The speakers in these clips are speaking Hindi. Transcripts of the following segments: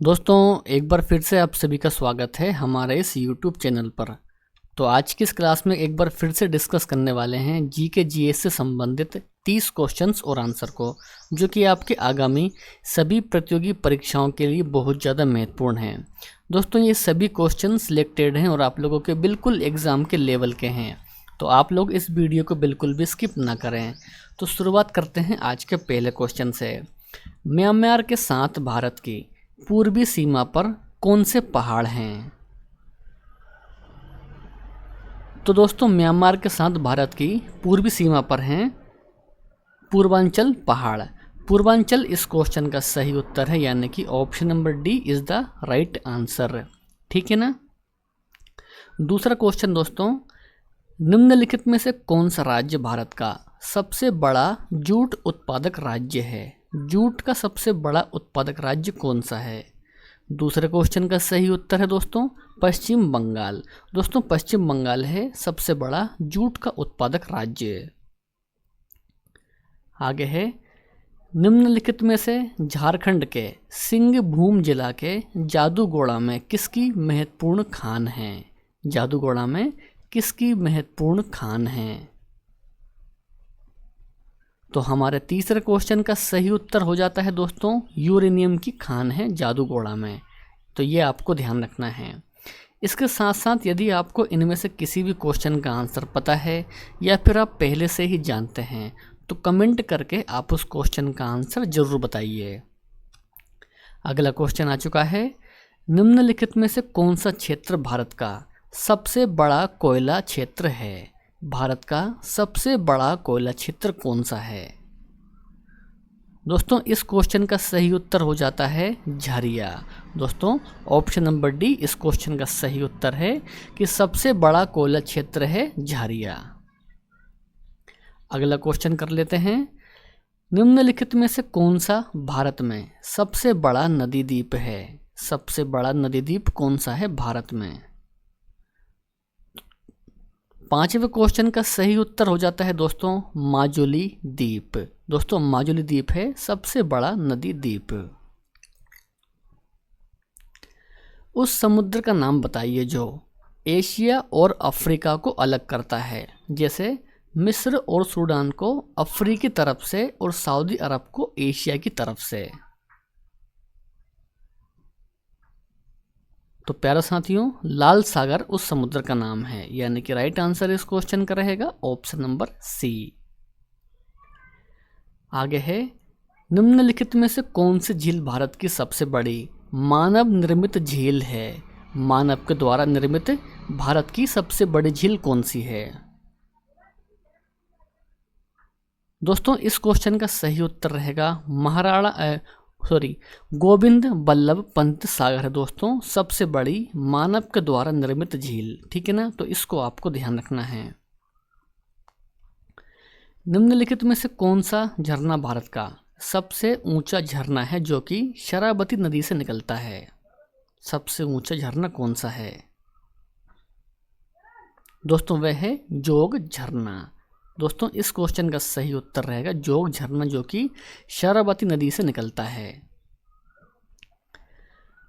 दोस्तों, एक बार फिर से आप सभी का स्वागत है हमारे इस YouTube चैनल पर। तो आज की इस क्लास में एक बार फिर से डिस्कस करने वाले हैं जीके जीएस से संबंधित 30 क्वेश्चंस और आंसर को, जो कि आपके आगामी सभी प्रतियोगी परीक्षाओं के लिए बहुत ज़्यादा महत्वपूर्ण हैं। दोस्तों, ये सभी क्वेश्चन सिलेक्टेड हैं और आप लोगों के बिल्कुल एग्ज़ाम के लेवल के हैं, तो आप लोग इस वीडियो को बिल्कुल भी स्किप ना करें। तो शुरुआत करते हैं आज के पहले क्वेश्चन से। म्यांमार के साथ भारत की पूर्वी सीमा पर कौन से पहाड़ हैं? तो दोस्तों, म्यांमार के साथ भारत की पूर्वी सीमा पर हैं पूर्वांचल पहाड़। पूर्वांचल इस क्वेश्चन का सही उत्तर है, यानी कि option number D is the right answer. ठीक है ना। दूसरा क्वेश्चन दोस्तों, निम्नलिखित में से कौन सा राज्य भारत का सबसे बड़ा जूट उत्पादक राज्य है? जूट का सबसे बड़ा उत्पादक राज्य कौन सा है? दूसरे क्वेश्चन का सही उत्तर है दोस्तों पश्चिम बंगाल। दोस्तों, पश्चिम बंगाल है सबसे बड़ा जूट का उत्पादक राज्य। आगे है, निम्नलिखित में से झारखंड के सिंहभूम जिला के जादूगोड़ा में किसकी महत्वपूर्ण खान है? जादूगोड़ा में किसकी महत्वपूर्ण खान है? तो हमारे तीसरे क्वेश्चन का सही उत्तर हो जाता है दोस्तों यूरेनियम की खान है जादूगोड़ा में। तो ये आपको ध्यान रखना है। इसके साथ साथ यदि आपको इनमें से किसी भी क्वेश्चन का आंसर पता है या फिर आप पहले से ही जानते हैं, तो कमेंट करके आप उस क्वेश्चन का आंसर जरूर बताइए। अगला क्वेश्चन आ चुका है, निम्नलिखित में से कौन सा क्षेत्र भारत का सबसे बड़ा कोयला क्षेत्र है? भारत का सबसे बड़ा कोयला क्षेत्र कौन सा है? दोस्तों, इस क्वेश्चन का सही उत्तर हो जाता है झरिया। दोस्तों, ऑप्शन नंबर डी इस क्वेश्चन का सही उत्तर है कि सबसे बड़ा कोयला क्षेत्र है झरिया। अगला क्वेश्चन कर लेते हैं, निम्नलिखित में से कौन सा भारत में सबसे बड़ा नदी द्वीप है? सबसे बड़ा नदी द्वीप कौन सा है भारत में? पांचवें क्वेश्चन का सही उत्तर हो जाता है दोस्तों माजुली द्वीप। दोस्तों, माजुली द्वीप है सबसे बड़ा नदी द्वीप। उस समुद्र का नाम बताइए जो एशिया और अफ्रीका को अलग करता है, जैसे मिस्र और सूडान को अफ्रीकी तरफ से और सऊदी अरब को एशिया की तरफ से। तो प्यारे साथियों, लाल सागर उस समुद्र का नाम है, यानी कि राइट आंसर इस क्वेश्चन का रहेगा ऑप्शन नंबर सी। आगे है, निम्नलिखित में से कौन सी झील भारत की सबसे बड़ी मानव निर्मित झील है? मानव के द्वारा निर्मित भारत की सबसे बड़ी झील कौन सी है? दोस्तों, इस क्वेश्चन का सही उत्तर रहेगा गोविंद बल्लभ पंत सागर है दोस्तों सबसे बड़ी मानव के द्वारा निर्मित झील। ठीक है ना। तो इसको आपको ध्यान रखना है। निम्नलिखित में से कौन सा झरना भारत का सबसे ऊंचा झरना है जो कि शरावती नदी से निकलता है? सबसे ऊंचा झरना कौन सा है दोस्तों? वह है जोग झरना। दोस्तों, इस क्वेश्चन का सही उत्तर रहेगा जोग झरना, जो कि शरावती नदी से निकलता है।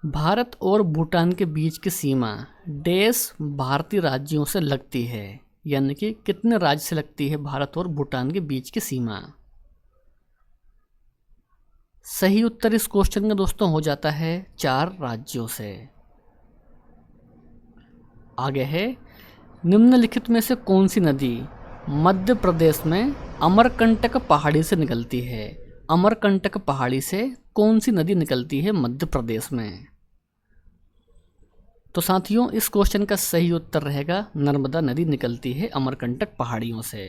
भारत और भूटान के बीच की सीमा देश भारतीय राज्यों से लगती है, यानी कि कितने राज्य से लगती है भारत और भूटान के बीच की सीमा? सही उत्तर इस क्वेश्चन का दोस्तों हो जाता है 4 राज्यों से। आगे है, निम्नलिखित में से कौन सी नदी मध्य प्रदेश में अमरकंटक पहाड़ी से निकलती है? अमरकंटक पहाड़ी से कौन सी नदी निकलती है मध्य प्रदेश में? तो साथियों, इस क्वेश्चन का सही उत्तर रहेगा नर्मदा नदी निकलती है अमरकंटक पहाड़ियों से।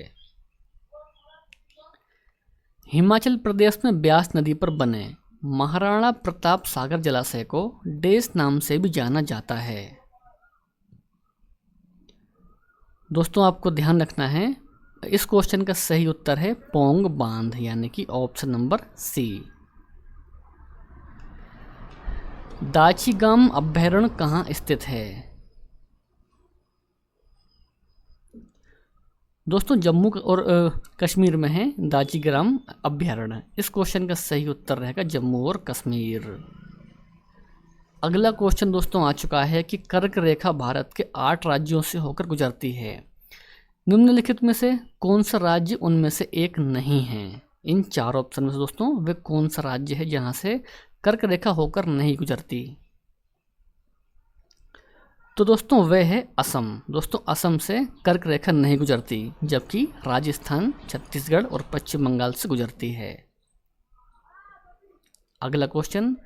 हिमाचल प्रदेश में ब्यास नदी पर बने महाराणा प्रताप सागर जलाशय को डेस नाम से भी जाना जाता है। दोस्तों, आपको ध्यान रखना है, इस क्वेश्चन का सही उत्तर है पोंग बांध, यानी कि ऑप्शन नंबर सी। दाचीगाम अभयारण्य कहाँ स्थित है? दोस्तों, जम्मू और कश्मीर में है दाचीग्राम अभयारण्य। इस क्वेश्चन का सही उत्तर रहेगा जम्मू और कश्मीर। अगला क्वेश्चन दोस्तों आ चुका है कि कर्क रेखा भारत के 8 राज्यों से होकर गुजरती है। निम्नलिखित में से कौन सा राज्य उनमें से एक नहीं है? इन 4 ऑप्शन में से दोस्तों वे कौन सा राज्य है जहां से कर्क रेखा होकर नहीं गुजरती? तो दोस्तों वह है असम। दोस्तों असम से कर्क रेखा नहीं गुजरती, जबकि राजस्थान, छत्तीसगढ़ और पश्चिम बंगाल से गुजरती है। अगला क्वेश्चन,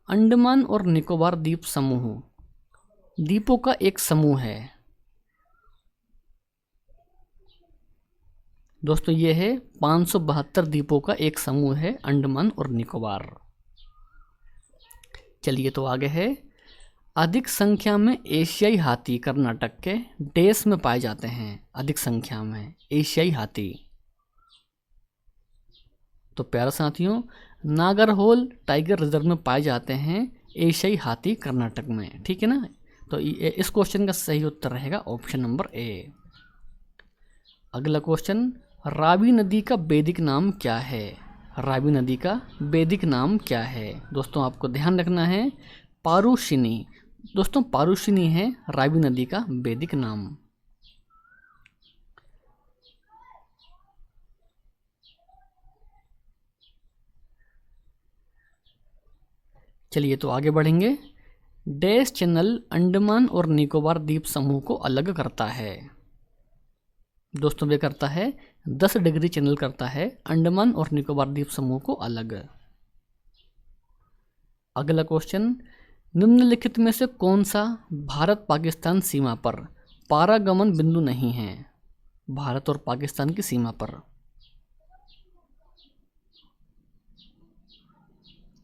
अंडमान और निकोबार द्वीप समूह द्वीपों का एक समूह है। दोस्तों ये है 572 द्वीपों का एक समूह है अंडमान और निकोबार। चलिए तो आगे है, अधिक संख्या में एशियाई हाथी कर्नाटक के देश में पाए जाते हैं। अधिक संख्या में एशियाई हाथी। तो प्यारे साथियों, नागरहोल टाइगर रिजर्व में पाए जाते हैं एशियाई हाथी कर्नाटक में, ठीक है ना। तो इस क्वेश्चन का सही उत्तर रहेगा ऑप्शन नंबर ए। अगला क्वेश्चन, रावी नदी का वैदिक नाम क्या है? रावी नदी का वैदिक नाम क्या है? दोस्तों आपको ध्यान रखना है, पारुशिनी। दोस्तों पारुशिनी है रावी नदी का वैदिक नाम। चलिए तो आगे बढ़ेंगे। डैश चैनल अंडमान और निकोबार द्वीप समूह को अलग करता है। दोस्तों वे करता है 10 डिग्री चैनल करता है अंडमान और निकोबार द्वीप समूह को अलग। अगला क्वेश्चन, निम्नलिखित में से कौन सा भारत पाकिस्तान सीमा पर पारागमन बिंदु नहीं है? भारत और पाकिस्तान की सीमा पर।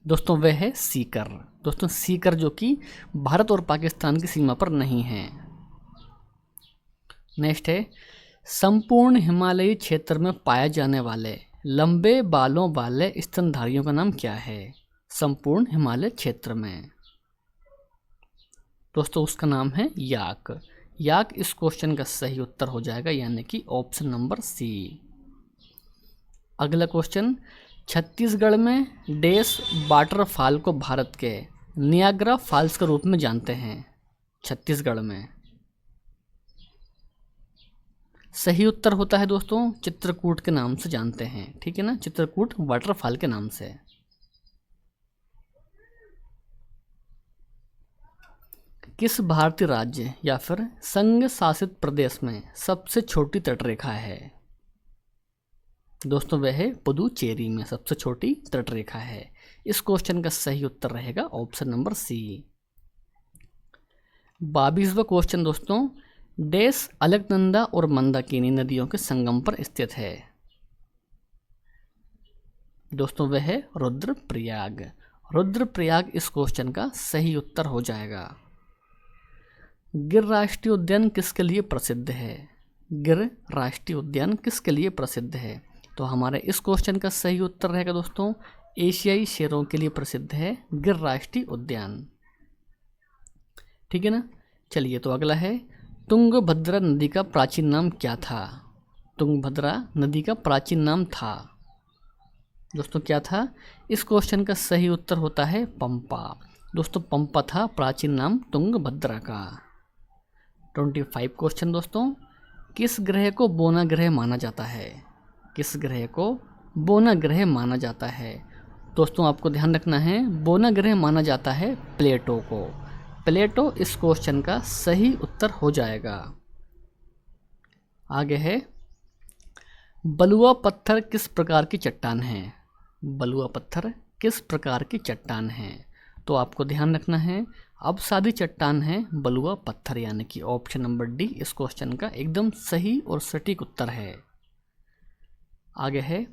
दोस्तों वह है सीकर। दोस्तों सीकर जो कि भारत और पाकिस्तान की सीमा पर नहीं है। नेक्स्ट है, संपूर्ण हिमालयी क्षेत्र में पाए जाने वाले लंबे बालों वाले स्तनधारियों का नाम क्या है? संपूर्ण हिमालय क्षेत्र में। दोस्तों उसका नाम है याक। याक इस क्वेश्चन का सही उत्तर हो जाएगा, यानी कि ऑप्शन नंबर सी। अगला क्वेश्चन, छत्तीसगढ़ में डैश वाटरफॉल को भारत के नियाग्रा फॉल्स के रूप में जानते हैं। छत्तीसगढ़ में सही उत्तर होता है दोस्तों चित्रकूट के नाम से जानते हैं, ठीक है ना, चित्रकूट वाटरफॉल के नाम से। किस भारतीय राज्य या फिर संघ शासित प्रदेश में सबसे छोटी तटरेखा है? दोस्तों वह है पुदुचेरी में सबसे छोटी तटरेखा है। इस क्वेश्चन का सही उत्तर रहेगा ऑप्शन नंबर सी। 22वां क्वेश्चन दोस्तों, डैश अलकनंदा और मंदाकिनी नदियों के संगम पर स्थित है। दोस्तों वह है रुद्रप्रयाग। रुद्रप्रयाग इस क्वेश्चन का सही उत्तर हो जाएगा। गिर राष्ट्रीय उद्यान किसके लिए प्रसिद्ध है? गिर राष्ट्रीय उद्यान किसके लिए प्रसिद्ध है? तो हमारे इस क्वेश्चन का सही उत्तर रहेगा दोस्तों एशियाई शेरों के लिए प्रसिद्ध है गिर राष्ट्रीय उद्यान, ठीक है ना। चलिए तो अगला है, तुंगभद्रा नदी का प्राचीन नाम क्या था? तुंगभद्रा नदी का प्राचीन नाम था दोस्तों क्या था? इस क्वेश्चन का सही उत्तर होता है पंपा। दोस्तों पंपा था प्राचीन नाम तुंगभद्रा का। 25 क्वेश्चन दोस्तों, किस ग्रह को बोना ग्रह माना जाता है? किस ग्रह को बोना ग्रह माना जाता है? दोस्तों आपको ध्यान रखना है, बोना ग्रह माना जाता है प्लेटो को। प्लेटो इस क्वेश्चन का सही उत्तर हो जाएगा। आगे है, बलुआ पत्थर किस प्रकार की चट्टान है? बलुआ पत्थर किस प्रकार की चट्टान है? तो आपको ध्यान रखना है, अब सादी चट्टान है बलुआ पत्थर, यानी कि ऑप्शन नंबर डी इस क्वेश्चन का एकदम सही और सटीक उत्तर है। आगे है,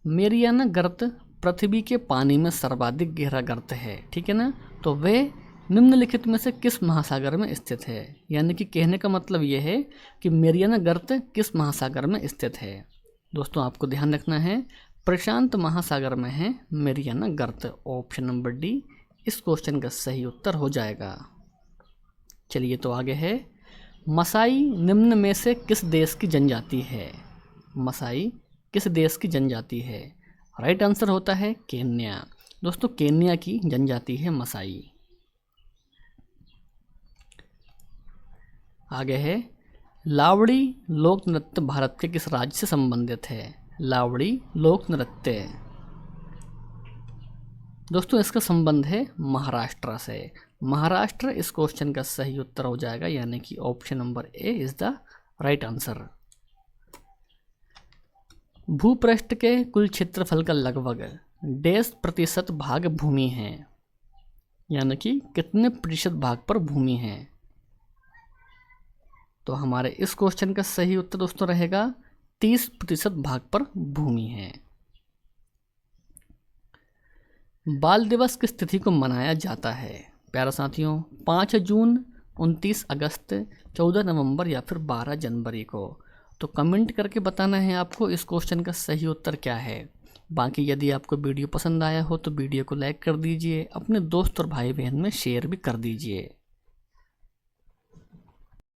मेरियाना गर्त पृथ्वी के पानी में सर्वाधिक गहरा गर्त है, ठीक है ना। तो वह निम्नलिखित में से किस महासागर में स्थित है? यानी कि कहने का मतलब यह है कि मेरियाना गर्त किस महासागर में स्थित है? दोस्तों आपको ध्यान रखना है, प्रशांत महासागर में है मेरियाना गर्त। ऑप्शन नंबर डी इस क्वेश्चन का सही उत्तर हो जाएगा। चलिए तो आगे है, मसाई निम्न में से किस देश की जनजाति है? मसाई किस देश की जनजाति है? राइट आंसर होता है केन्या। दोस्तों केन्या की जनजाति है मसाई। आगे है लावड़ी लोक नृत्य भारत के किस राज्य से संबंधित है? लावड़ी लोक नृत्य दोस्तों इसका संबंध है महाराष्ट्र से। महाराष्ट्र इस क्वेश्चन का सही उत्तर हो जाएगा, यानी कि option number A is the right answer. भूपृष्ठ के कुल क्षेत्रफल का लगभग 1.5% भाग भूमि है, यानी कि कितने प्रतिशत भाग पर भूमि है? तो हमारे इस क्वेश्चन का सही उत्तर दोस्तों रहेगा 30% भाग पर भूमि है। बाल दिवस किस तिथि को मनाया जाता है? प्यारे साथियों, 5 जून, 29 अगस्त, 14 नवंबर या फिर 12 जनवरी को। तो कमेंट करके बताना है आपको इस क्वेश्चन का सही उत्तर क्या है। बाकी यदि आपको वीडियो पसंद आया हो तो वीडियो को लाइक कर दीजिए, अपने दोस्त और भाई बहन में शेयर भी कर दीजिए।